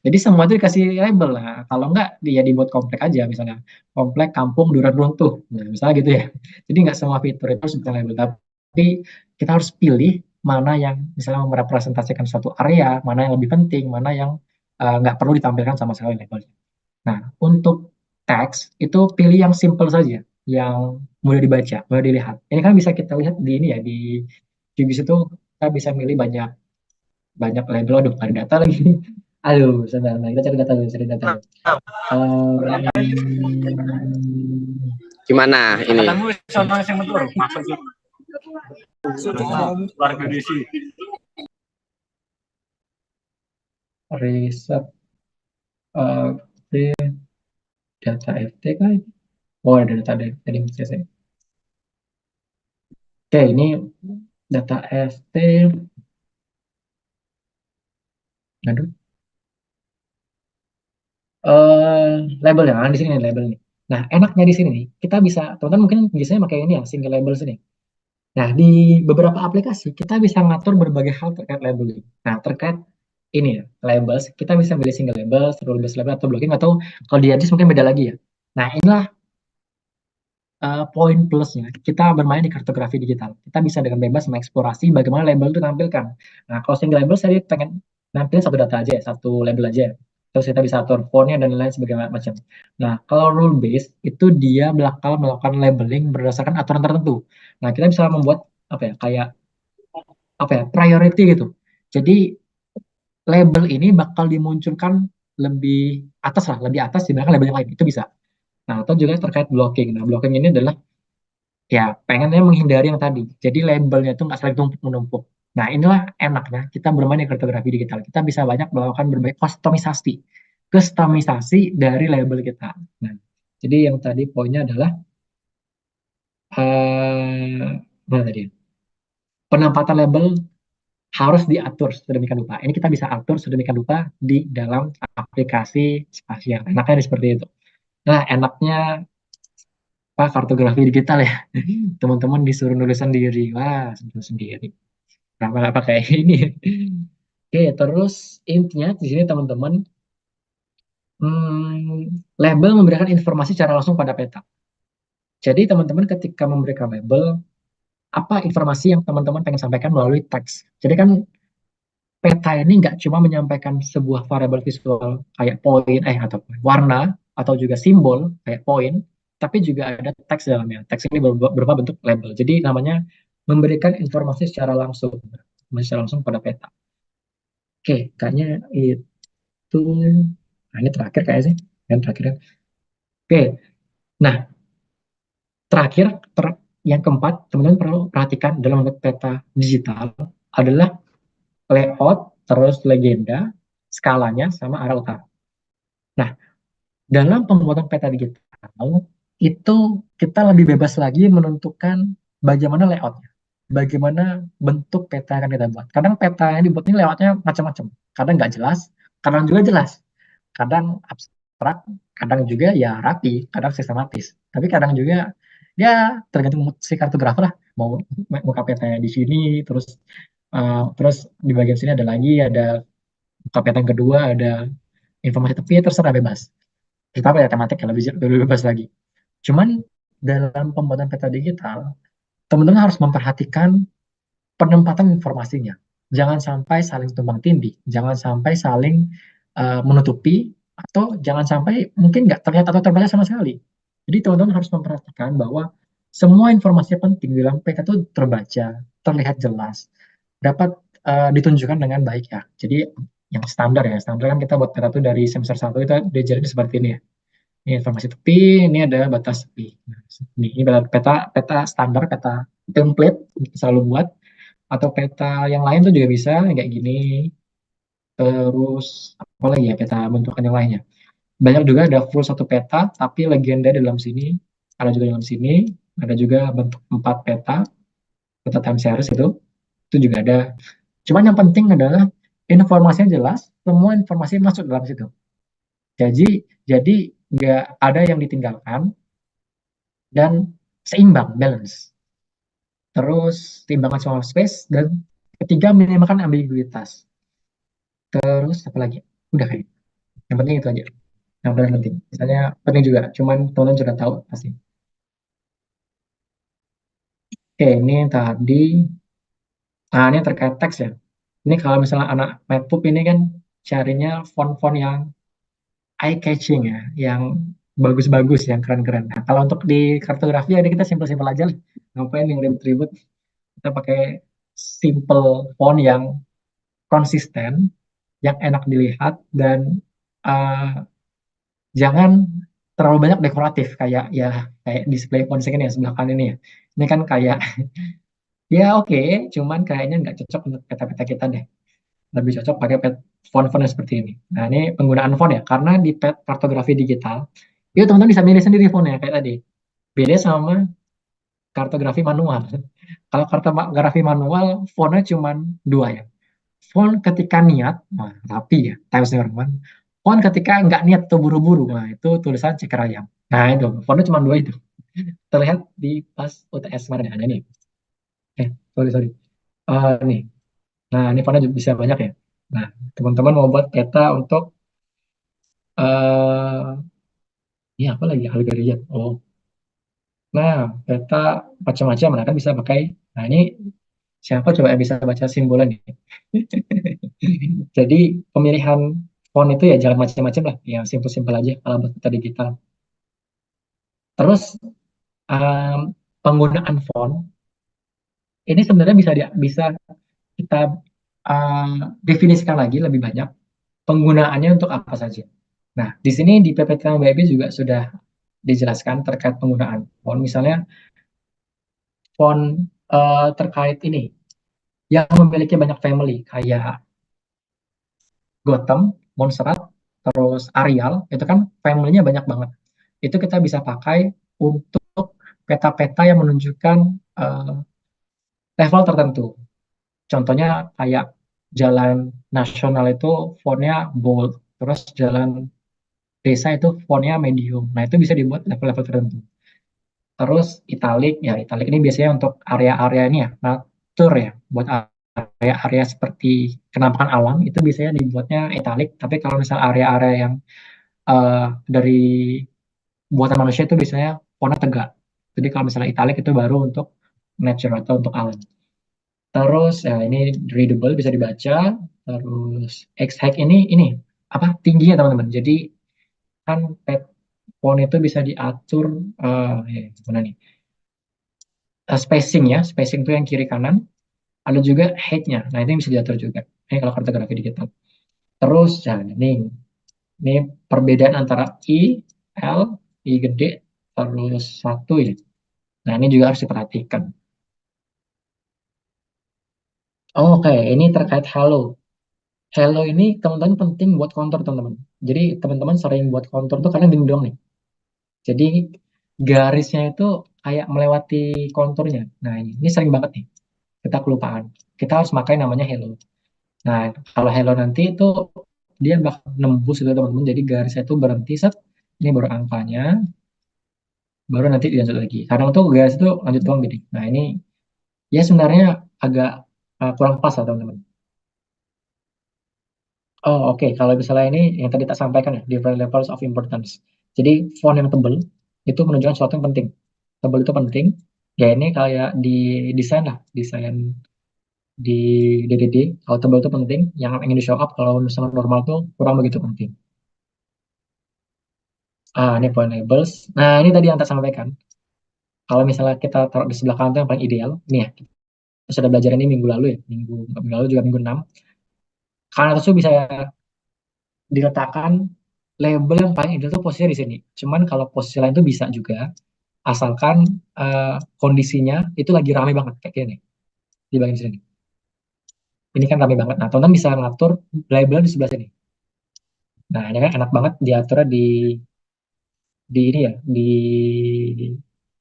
Jadi semua itu dikasih label. Nah, kalau enggak dia dibuat komplek aja, misalnya komplek kampung Duran Runtuh. Nah, misalnya gitu ya. Jadi nggak semua fitur itu harus diberikan label, tapi kita harus pilih mana yang misalnya merepresentasikan suatu area, mana yang lebih penting, mana yang nggak perlu ditampilkan sama sekali labelnya. Nah, untuk teks itu pilih yang simple saja, yang mudah dibaca, mudah dilihat. Ini kan bisa kita lihat di ini ya, di QGIS itu kita bisa milih banyak banyak label. Aduh, ada data lagi. Aduh, sebentar. Nah, kita cari data dulu, cari data dulu. Gimana ini? Riset data FT kan? Oh, ada data dari CC. Oke, ini data FT. Aduh. Label ya, di sini nih label nih. Nah, enaknya di sini nih, kita bisa, teman-teman mungkin biasanya pakai ini ya, single label sini. Nah, di beberapa aplikasi kita bisa ngatur berbagai hal terkait labeling. Nah, terkait ini ya, labels, kita bisa pilih single label, rule based label atau blocking, atau kalau di Aegis mungkin beda lagi ya. Nah, inilah poin plusnya. Kita bermain di kartografi digital. Kita bisa dengan bebas mengeksplorasi bagaimana label itu tampilkan. Nah, kalau single label saya pengen nampilin satu data aja, satu label aja. Terus kita bisa atur fontnya dan lain-lain sebagainya macam. Nah, kalau rule based itu dia bakal melakukan labeling berdasarkan aturan tertentu. Nah, kita bisa membuat apa ya, kayak apa ya, priority gitu. Jadi label ini bakal dimunculkan lebih atas lah, lebih atas dibandingkan label yang lain. Itu bisa. Nah, atau juga terkait blocking. Nah, blocking ini adalah ya pengennya menghindari yang tadi. Jadi labelnya itu nggak saling menumpuk. Nah, inilah enaknya kita bermain di kartografi digital. Kita bisa banyak melakukan berbagai kustomisasi dari label kita. Nah, jadi yang tadi poinnya adalah mana tadi? Penempatan label harus diatur sedemikian rupa. Ini kita bisa atur sedemikian rupa di dalam aplikasi spasial. Enaknya seperti itu. Nah, enaknya Pak kartografi digital ya. Teman-teman disuruh nulis sendiri. Wah, nulis sendiri. Kenapa nggak pakai ini? Oke, terus intinya di sini teman-teman, label memberikan informasi secara langsung pada peta. Jadi teman-teman ketika memberikan label, apa informasi yang teman-teman pengen sampaikan melalui teks. Jadi kan peta ini nggak cuma menyampaikan sebuah variabel visual kayak poin atau warna atau juga simbol kayak poin, tapi juga ada teks dalamnya. Teks ini berupa bentuk label. Jadi namanya memberikan informasi secara langsung pada peta. Oke, kayaknya itu, nah ini terakhir kayaknya sih, yang terakhir. Oke, nah terakhir yang keempat teman-teman perlu perhatikan dalam membuat peta digital adalah layout, terus legenda, skalanya, sama arah utara. Nah, dalam pembuatan peta digital, itu kita lebih bebas lagi menentukan bagaimana layoutnya, bagaimana bentuk peta yang akan kita buat. Kadang peta yang dibuat ini layoutnya macam-macam. Kadang nggak jelas, kadang juga jelas. Kadang abstrak, kadang juga ya rapi, kadang sistematis. Tapi kadang juga ya tergantung si kartografer lah. Mau muka petanya di sini, terus di bagian sini ada lagi, ada muka peta yang kedua, ada informasi tepi, ya terserah bebas. Kita apa ya tematik ya lebih bebas lagi. Cuman dalam pembuatan peta digital, teman-teman harus memperhatikan penempatan informasinya. Jangan sampai saling tumbang tindih, jangan sampai saling menutupi, atau jangan sampai mungkin nggak terlihat atau terbaca sama sekali. Jadi teman-teman harus memperhatikan bahwa semua informasi penting di dalam peta itu terbaca, terlihat jelas, dapat ditunjukkan dengan baik ya. Jadi yang standar ya, standar kan kita buat peta tuh dari semester 1 itu diajarin seperti ini ya. Ini informasi tepi, ini ada batas tepi. Nah, ini peta peta standar, peta template kita selalu buat, atau peta yang lain tuh juga bisa kayak gini. Terus apa lagi ya peta bentukan yang lainnya. Banyak juga ada full satu peta, tapi legenda di dalam sini, ada juga dalam sini, ada juga bentuk 4 peta, peta time series itu juga ada. Cuman yang penting adalah informasinya jelas, semua informasi masuk dalam situ. Jadi jadi nggak ada yang ditinggalkan dan seimbang, balance. Terus timbangan sama space dan ketiga minimalkan ambiguitas. Terus apa lagi? Udah kayak. Yang penting itu aja. Yang paling penting. Misalnya penting juga, cuman teman-teman juga tahu pasti. Oke, ini tadi. Nah, ini terkait teks ya. Ini kalau misalnya anak MacBook ini kan carinya font-font yang eye catching ya, yang bagus-bagus, yang keren-keren. Nah, kalau untuk di kartografi ya kita simpel-simpel aja lah. Ngapain yang ribet-ribet? Kita pakai simple font yang konsisten, yang enak dilihat, dan uh, jangan terlalu banyak dekoratif kayak ya kayak display font ini ya sebelah kanan ini ya. Ini kan kayak ya oke, cuman kayaknya nggak cocok untuk peta-peta kita deh. Lebih cocok pakai font-font yang seperti ini. Nah, ini penggunaan font ya, karena di kartografi digital, itu teman-teman bisa milih sendiri fontnya kayak tadi. Beda sama kartografi manual. Kalau kartografi manual, fontnya cuma dua ya. Font ketika niat, wah, rapi ya, Times New Roman. Font ketika nggak niat atau buru-buru, nah itu tulisan ceker ayam. Nah itu, fontnya cuma dua itu. Terlihat di pas UTS kemarin ada nih. Sorry, sorry. Nih, nah ini fontnya juga bisa banyak ya. Nah, teman-teman mau buat peta untuk ini apa lagi algoritma. Oh, nah peta macam-macam. Nah kan bisa pakai. Nah ini siapa coba yang bisa baca simbolan nih? Jadi pemilihan font itu ya jangan macam-macam lah, yang simpel-simpel aja kalau buat peta digital. Terus em, penggunaan font ini sebenarnya bisa kita definisikan lagi lebih banyak penggunaannya untuk apa saja. Nah, di sini di PPT MBB juga sudah dijelaskan terkait penggunaan font. Misalnya font terkait ini yang memiliki banyak family kayak Gotham, Montserrat, terus Arial, itu kan family-nya banyak banget. Itu kita bisa pakai untuk peta-peta yang menunjukkan eh, level tertentu. Contohnya kayak jalan nasional itu fontnya bold, terus jalan desa itu fontnya medium. Nah, itu bisa dibuat level-level tertentu. Terus italic, ya italic ini biasanya untuk area-area ini ya, natur ya, buat area-area seperti kenampakan alam itu biasanya dibuatnya italic. Tapi kalau misal area-area yang eh, dari buatan manusia itu biasanya warna tegak. Jadi kalau misalnya italic itu baru untuk nature atau untuk alam. Terus ya ini readable bisa dibaca. Terus X height ini apa tingginya teman-teman. Jadi kan font itu bisa diatur mana nih? Spacing ya, spacing itu yang kiri kanan. Ada juga height-nya. Nah, itu yang bisa diatur juga. Ini kalau kartografi digital. Terus ya ini perbedaan antara L, I gede, terus satu ya. Nah, ini juga harus diperhatikan. Oke, ini terkait halo. Halo ini teman-teman penting buat kontur teman-teman. Jadi teman-teman sering buat kontur tuh karena gini doang nih. Jadi garisnya itu kayak melewati konturnya. Nah, ini sering banget nih. Kita kelupaan. Kita harus pakai namanya halo. Nah, kalau Hello nanti itu dia bakal nembus itu teman-teman. Jadi garisnya itu berhenti set. Ini baru angkanya, baru nanti dilanjut lagi. Kadang tuh garis itu lanjut doang gini. Nah, ini ya sebenarnya agak kurang pas lah teman-teman. Oh, oke. Kalau misalnya ini yang tadi tak sampaikan ya, different levels of importance. Jadi font yang tebel itu menunjukkan sesuatu yang penting. Tebel itu penting. Ya ini kayak di desain lah, desain di DDD. Kalau tebel itu penting, yang ingin di show up. Kalau misalnya normal tuh kurang begitu penting. Ini point labels. Nah, ini tadi yang tak sampaikan. Kalau misalnya kita taruh di sebelah kanan itu yang paling ideal. Ini ya, sudah belajar ini minggu lalu ya, minggu lalu juga minggu 6. Karena itu bisa diletakkan label yang paling ideal tuh posisinya di sini. Cuman kalau posisi lain tuh bisa juga, asalkan kondisinya itu lagi rame banget kayak gini di bagian sini. Ini kan rame banget. Nah, teman-teman bisa ngatur label di sebelah sini. Nah, ini kan enak banget diaturnya di ini ya, di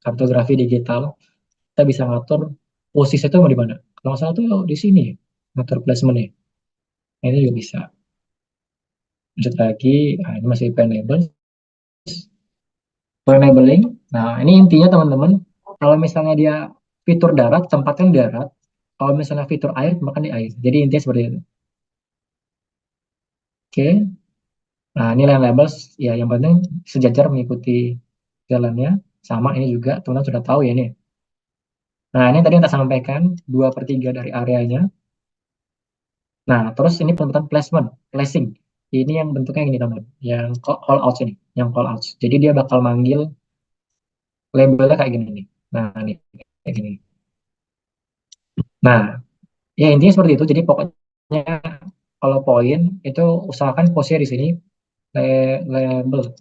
kartografi digital. Kita bisa ngatur posisi itu mau di mana. Kalau nggak salah tuh di sini ya, ngatur placementnya. Nah, ini juga bisa. Lanjut lagi, nah, ini masih pen label, labeling. Nah, ini intinya teman-teman, kalau misalnya dia fitur darat, tempatnya di darat. Kalau misalnya fitur air, makan di air. Jadi intinya seperti itu. Oke. Nah, ini line labels, ya yang penting sejajar mengikuti jalannya. Sama ini juga, teman-teman sudah tahu ya ini. Nah, ini tadi yang saya sampaikan, 2/3 dari areanya. Nah, terus ini penempatan placement, placing. Ini yang bentuknya ini teman, yang call out ini, yang call out. Jadi dia bakal manggil labelnya kayak gini nih. Nah, ini kayak gini. Nah, ya intinya seperti itu. Jadi pokoknya kalau poin itu usahakan posisinya di sini label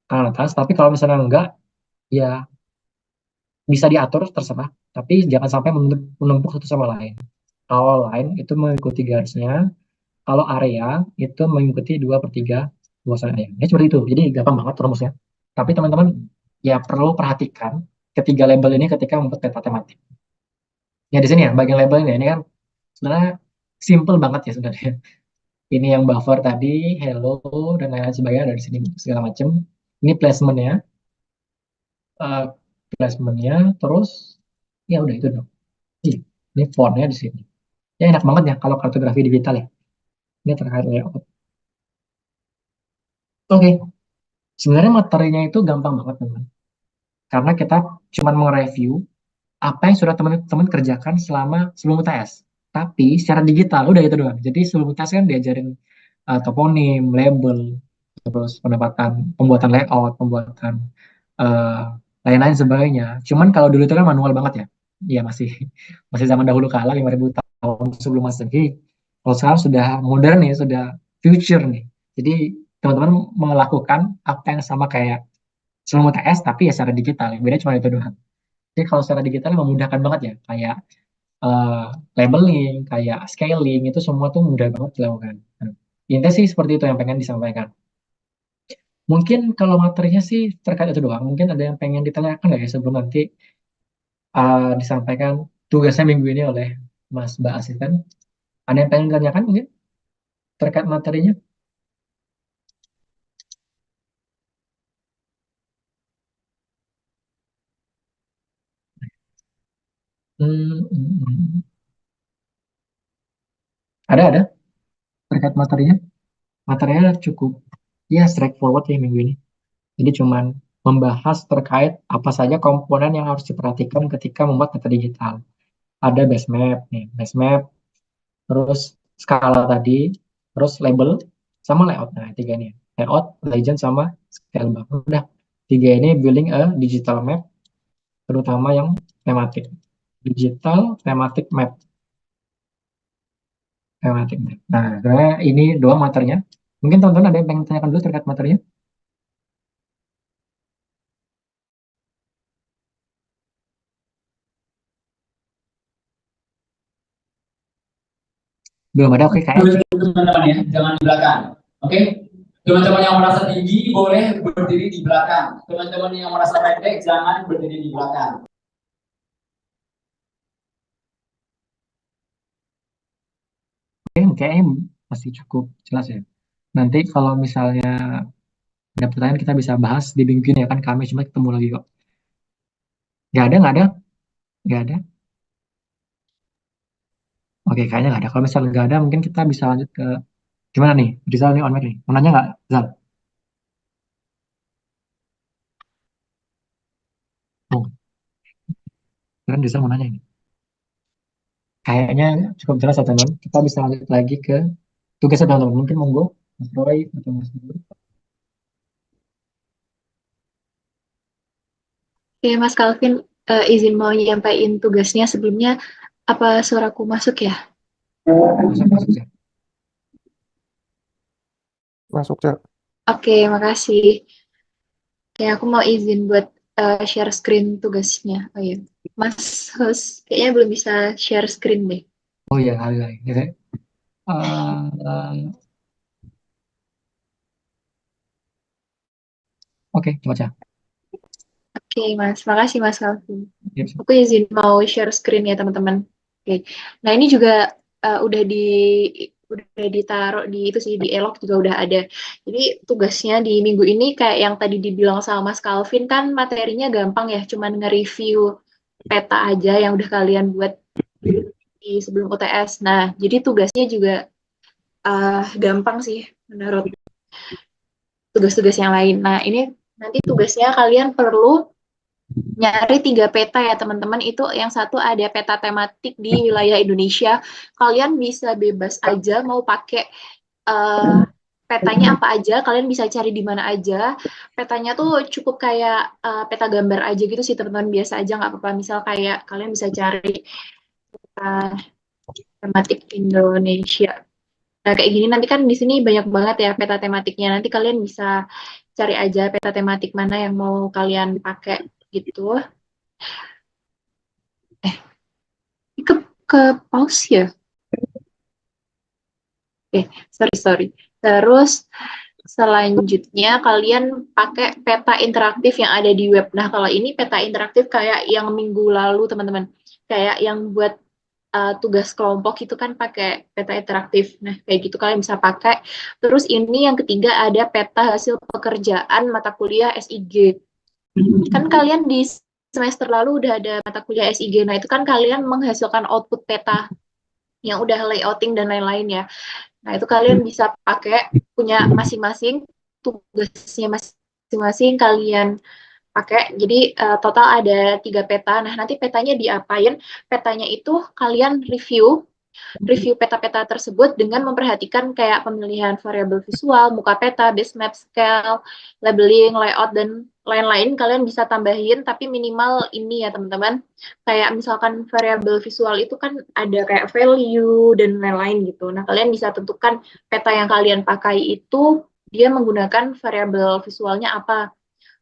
kanan atas. Tapi kalau misalnya enggak, ya bisa diatur terserah. Tapi jangan sampai menumpuk satu sama lain. Kalau line itu mengikuti garisnya, kalau area itu mengikuti 2/3 luasan area. Ya seperti itu. Jadi gampang banget rumusnya. Tapi teman-teman ya perlu perhatikan ketiga label ini ketika membuat peta tematik. Ya di sini ya bagian labelnya ini kan sebenarnya simple banget ya sebenarnya. Ini yang buffer tadi, hello dan lain-lain sebagainya dari sini segala macam. Ini placementnya, eh, placementnya, terus ya udah itu dong. Ih, ini fontnya di sini. Ya enak banget ya kalau kartografi digital ya. Ini terkait layout. Oke, sebenarnya materinya itu gampang banget teman. Karena kita cuma mau review apa yang sudah teman-teman kerjakan selama sebelum UTS. Tapi secara digital udah itu doang. Jadi sebelum UTS kan diajarin toponim, label, terus pembuatan layout, pembuatan eh, lain-lain sebagainya. Cuman kalau dulu itu kan manual banget ya. Iya masih masih zaman dahulu kala 5.000 tahun sebelum Masehi. Kalau sekarang sudah modern nih, sudah future nih. Jadi teman-teman melakukan apa yang sama kayak sebelum UTS tapi ya secara digital. Yang beda cuma itu doang. Jadi kalau secara digital memudahkan banget ya, kayak eh, labeling, kayak scaling itu semua tuh mudah banget dilakukan. Nah, intinya sih seperti itu yang pengen disampaikan. Mungkin kalau materinya sih terkait itu doang. Mungkin ada yang pengen ditanyakan nggak ya sebelum nanti disampaikan tugasnya minggu ini oleh Mas Mbak Asisten. Ada yang pengen ditanyakan mungkin terkait materinya? Hmm. Ada terkait materinya. Materinya cukup ya straightforward ya minggu ini. Jadi cuman membahas terkait apa saja komponen yang harus diperhatikan ketika membuat data digital. Ada base map nih, base map, terus skala tadi, terus label, sama layout. Nah, tiga ini. Layout, legend, sama scale bar. Udah, tiga ini building a digital map, terutama yang tematik. Digital thematic map. Thematic map. Nah, sebenarnya ini doang materinya. Mungkin teman-teman ada yang pengen tanyakan dulu terkait materinya? Belum ada, oke kayak. Boleh teman-teman ya, jangan di belakang. Oke? Teman-teman yang merasa tinggi boleh berdiri di belakang. Teman-teman yang merasa pendek jangan berdiri di belakang. Oke, kayaknya masih cukup jelas ya. Nanti kalau misalnya ada pertanyaan kita bisa bahas di minggu ini ya kan kami cuma ketemu lagi kok. Nggak ada, nggak ada. Oke, kayaknya nggak ada. Kalau misalnya nggak ada, mungkin kita bisa lanjut ke gimana nih? Rizal nih on mic nih. Mau nanya nggak, Zal? Oh, kan Rizal mau nanya ini. Kayaknya cukup jelas ya teman. Kita bisa lanjut lagi ke tugasnya teman-teman. Mungkin monggo, Mas Roy atau Mas Nur. Oke, Mas Calvin, izin mau nyampaikan tugasnya sebelumnya. Apa suaraku masuk ya? Masuk, Cak. Masuk, Cak. Oke, makasih. Oke, aku mau izin buat share screen tugasnya. Oh iya, Mas host kayaknya belum bisa share screen deh. Oh iya, hari lain. Ya, Cak. Oke, coba Cak. Oke, Mas. Makasih, Mas Calvin. Yep, Cak. Aku izin mau share screen ya, teman-teman. Oke. Nah, ini juga udah ditaruh di itu sih, di Elok juga udah ada. Jadi tugasnya di minggu ini kayak yang tadi dibilang sama Mas Calvin kan materinya gampang ya, cuman nge-review peta aja yang udah kalian buat di sebelum UTS. Nah, jadi tugasnya juga gampang sih menurut tugas-tugas yang lain. Nah, ini nanti tugasnya kalian perlu nyari 3 peta ya teman-teman. Itu yang satu ada peta tematik di wilayah Indonesia. Kalian bisa bebas aja mau pakai uh, petanya apa aja, kalian bisa cari di mana aja. Petanya tuh cukup kayak peta gambar aja gitu sih teman-teman, biasa aja nggak apa-apa. Misal kayak kalian bisa cari uh, tematik Indonesia. Nah, kayak gini nanti kan di sini banyak banget ya peta tematiknya. Nanti kalian bisa cari aja peta tematik mana yang mau kalian pakai gitu. Ke ke pause ya. Oke, sorry. Terus selanjutnya kalian pakai peta interaktif yang ada di web. Nah, kalau ini peta interaktif kayak yang minggu lalu, teman-teman. Kayak yang buat tugas kelompok itu kan pakai peta interaktif. Nah, kayak gitu kalian bisa pakai. Terus ini yang ketiga ada peta hasil pekerjaan mata kuliah SIG. Kan kalian di semester lalu udah ada mata kuliah SIG. Nah, itu kan kalian menghasilkan output peta yang udah layouting dan lain-lain ya. Nah, itu kalian bisa pakai punya masing-masing, tugasnya masing-masing kalian pakai. Jadi total ada 3 peta. Nah, nanti petanya diapain? Petanya itu kalian review peta-peta tersebut dengan memperhatikan kayak pemilihan variabel visual, muka peta, base map, scale, labeling, layout, dan lain-lain. Kalian bisa tambahin, tapi minimal ini ya teman-teman. Kayak misalkan variabel visual itu kan ada kayak value dan lain-lain gitu. Nah, kalian bisa tentukan peta yang kalian pakai itu dia menggunakan variabel visualnya apa.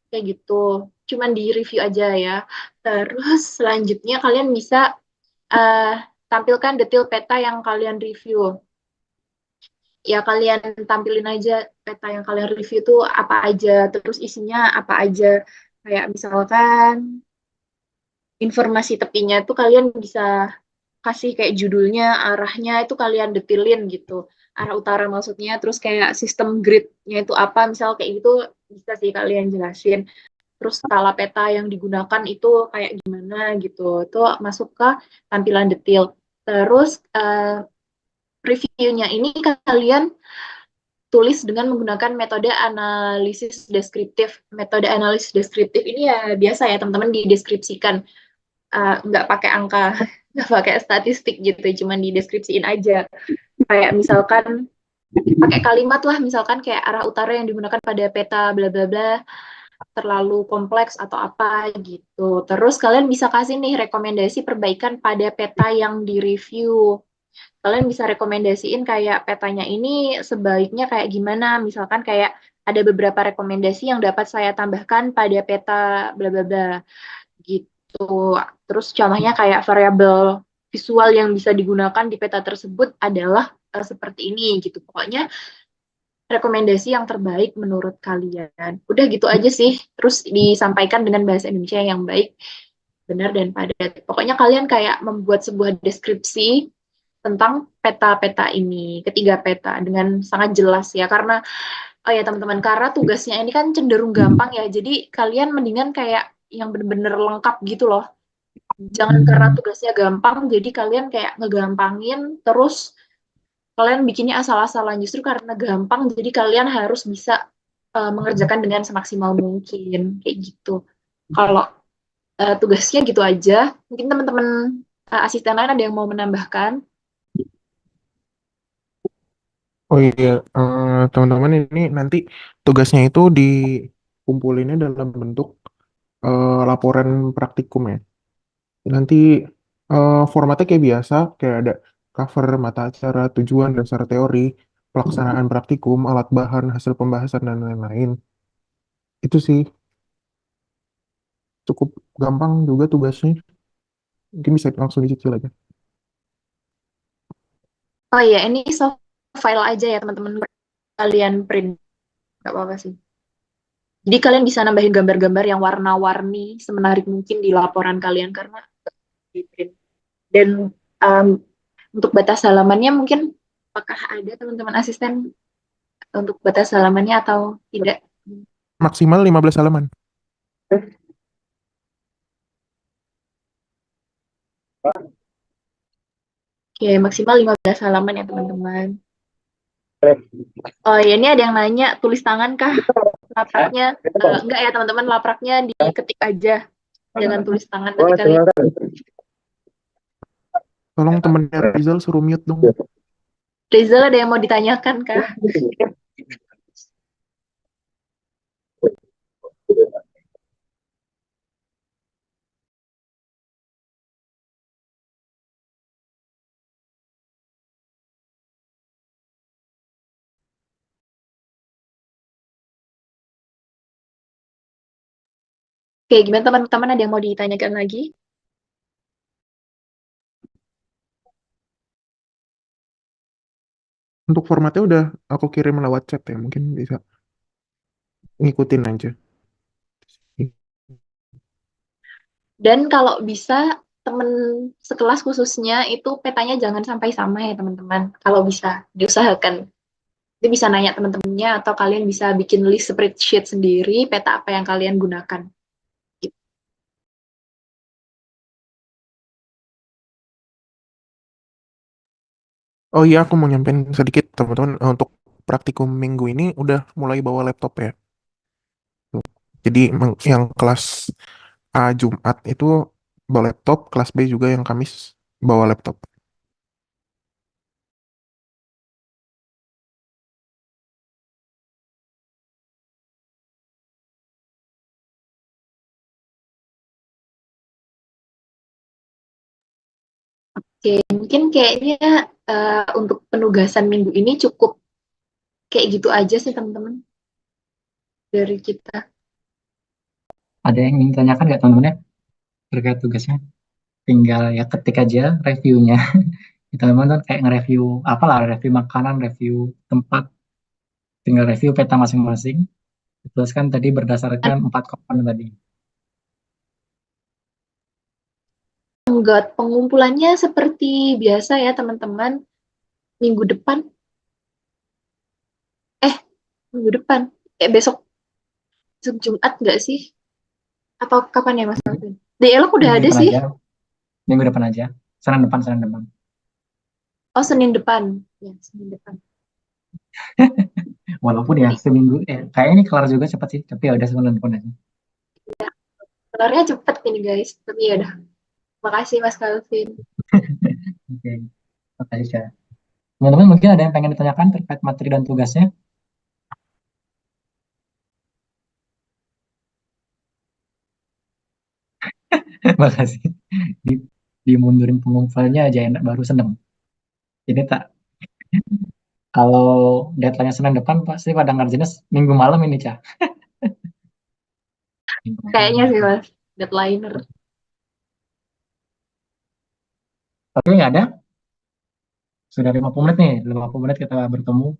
Kayak gitu. Cuman di review aja ya. Terus selanjutnya kalian bisa uh, tampilkan detail peta yang kalian review. Ya kalian tampilin aja peta yang kalian review itu apa aja, terus isinya apa aja. Kayak misalkan informasi tepinya tuh kalian bisa kasih kayak judulnya, arahnya itu kalian detilin gitu. Arah utara maksudnya, terus kayak sistem gridnya itu apa, misal kayak gitu bisa sih kalian jelasin. Terus skala peta yang digunakan itu kayak gimana gitu. Itu masuk ke tampilan detail. Terus reviewnya ini kalian tulis dengan menggunakan metode analisis deskriptif. Metode analisis deskriptif ini ya biasa ya teman-teman dideskripsikan, nggak pakai angka, nggak pakai statistik gitu, cuman dideskripsiin aja. Kayak misalkan pakai kalimat lah, misalkan kayak arah utara yang digunakan pada peta bla bla bla terlalu kompleks atau apa gitu. Terus kalian bisa kasih nih rekomendasi perbaikan pada peta yang direview. Kalian bisa rekomendasiin kayak petanya ini sebaiknya kayak gimana. Misalkan kayak ada beberapa rekomendasi yang dapat saya tambahkan pada peta bla bla bla gitu. Terus contohnya kayak variabel visual yang bisa digunakan di peta tersebut adalah seperti ini gitu. Pokoknya rekomendasi yang terbaik menurut kalian. Udah gitu aja sih. Terus disampaikan dengan bahasa Indonesia yang baik, benar dan padat. Pokoknya kalian kayak membuat sebuah deskripsi tentang peta-peta ini, ketiga peta dengan sangat jelas ya. Karena oh ya teman-teman, karena tugasnya ini kan cenderung gampang ya. Jadi kalian mendingan kayak yang bener-bener lengkap gitu loh. Jangan karena tugasnya gampang, jadi kalian kayak ngegampangin terus kalian bikinnya asal-asalan. Justru karena gampang, jadi kalian harus bisa mengerjakan dengan semaksimal mungkin kayak gitu. Kalau tugasnya gitu aja, mungkin teman-teman asisten lain ada yang mau menambahkan? Oh iya, teman-teman ini nanti tugasnya itu dikumpulinnya dalam bentuk laporan praktikum ya. Nanti Formatnya kayak biasa, kayak ada cover, mata acara, tujuan, dasar teori, pelaksanaan praktikum, alat bahan, hasil pembahasan, dan lain-lain. Itu sih cukup gampang juga tugasnya. Mungkin bisa langsung dicicil aja. Oh iya, ini soft file aja ya teman-teman. Kalian print, nggak apa-apa sih. Jadi kalian bisa nambahin gambar-gambar yang warna-warni semenarik mungkin di laporan kalian karena di print. Dan um, untuk batas halamannya mungkin apakah ada teman-teman asisten untuk batas halamannya atau tidak? Maksimal 15 halaman. Oke, maksimal 15 halaman ya teman-teman. Oh ya, ini ada yang nanya, tulis tangan kah? Lapraknya, enggak ya teman-teman, lapraknya diketik aja. Jangan tulis tangan nanti kalian. Tolong temennya Rizal suruh mute dong. Rizal ada yang mau ditanyakan kah? Oke, gimana teman-teman, ada yang mau ditanyakan lagi? Untuk formatnya udah aku kirim lewat chat ya, mungkin bisa ngikutin aja. Dan kalau bisa teman sekelas khususnya itu petanya jangan sampai sama ya teman-teman. Kalau bisa diusahakan. Itu bisa nanya teman-temannya atau kalian bisa bikin list spreadsheet sendiri peta apa yang kalian gunakan. Gitu. Oh iya, aku mau nyampein sedikit teman-teman, untuk praktikum minggu ini udah mulai bawa laptop ya. Jadi yang kelas A Jumat itu bawa laptop, kelas B juga yang Kamis bawa laptop. Oke, mungkin kayaknya untuk penugasan minggu ini cukup kayak gitu aja sih teman-teman dari kita. Ada yang ingin ditanyakan nggak teman-teman ya terkait tugasnya? Tinggal ya ketik aja reviewnya. Teman-teman kan kayak nge-review apalah, review makanan, review tempat, tinggal review peta masing-masing. Terus kan tadi berdasarkan 4 komponen tadi. Enggak, pengumpulannya seperti biasa ya teman-teman. Minggu depan, eh minggu depan, besok, besok Jumat nggak sih? Atau kapan ya Mas Alvin? Dialog udah Minggu ada depan sih. aja, minggu depan aja. Senin depan, Senin depan. Oh, Senin depan. Ya, Senin depan. Walaupun ya seminggu, kayaknya ini kelar juga cepat sih, tapi ya udah Senin depan aja. Kelarnya cepet ini guys. Tapi ya udah. Makasih Mas Calvin. Oke, makasih ya. Teman-teman mungkin ada yang pengen ditanyakan terkait materi dan tugasnya? Makasih. Di, dimundurin pengumpulannya aja enak, baru seneng. Ini tak, kalau deadline Senin depan pasti pada ngerjainnya minggu malam ini, Cah. Minggu Kayaknya malam. sih Mas. Deadliner. Oke, nggak ada. Sudah 50 menit nih, 50 menit kita bertemu.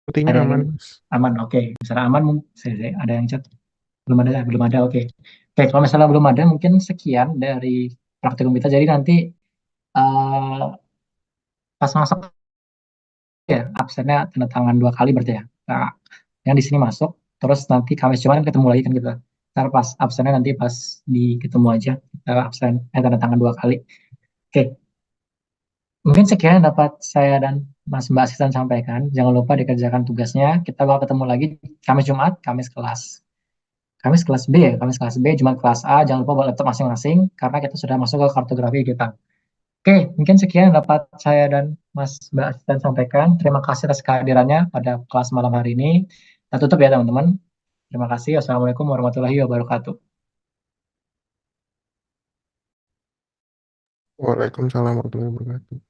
Sepertinya Ada yang aman. ingin aman, oke. Misalnya aman, ada yang chat. Belum ada, oke. Oke, kalau misalnya belum ada, mungkin sekian dari praktikum kita. Jadi nanti eh, pas masuk ya, absennya tanda tangan 2 kali berarti ya. Nah, yang di sini masuk, terus nanti Kamis Jumat kan ketemu lagi kan kita. Ntar pas absennya nanti pas di ketemu aja, kita absen, tanda tangan 2 kali. Oke, mungkin sekian yang dapat saya dan Mas Mbak Asisten sampaikan. Jangan lupa dikerjakan tugasnya. Kita bakal ketemu lagi Kamis Jumat, Kamis kelas B ya, Kamis kelas B, Jumat kelas A. Jangan lupa bawa laptop masing-masing karena kita sudah masuk ke kartografi kita. Oke, mungkin sekian yang dapat saya dan Mas Mbak Asisten sampaikan. Terima kasih atas kehadirannya pada kelas malam hari ini. Kita tutup ya teman-teman. Terima kasih. Wassalamualaikum warahmatullahi wabarakatuh. Waalaikumsalam warahmatullahi wabarakatuh.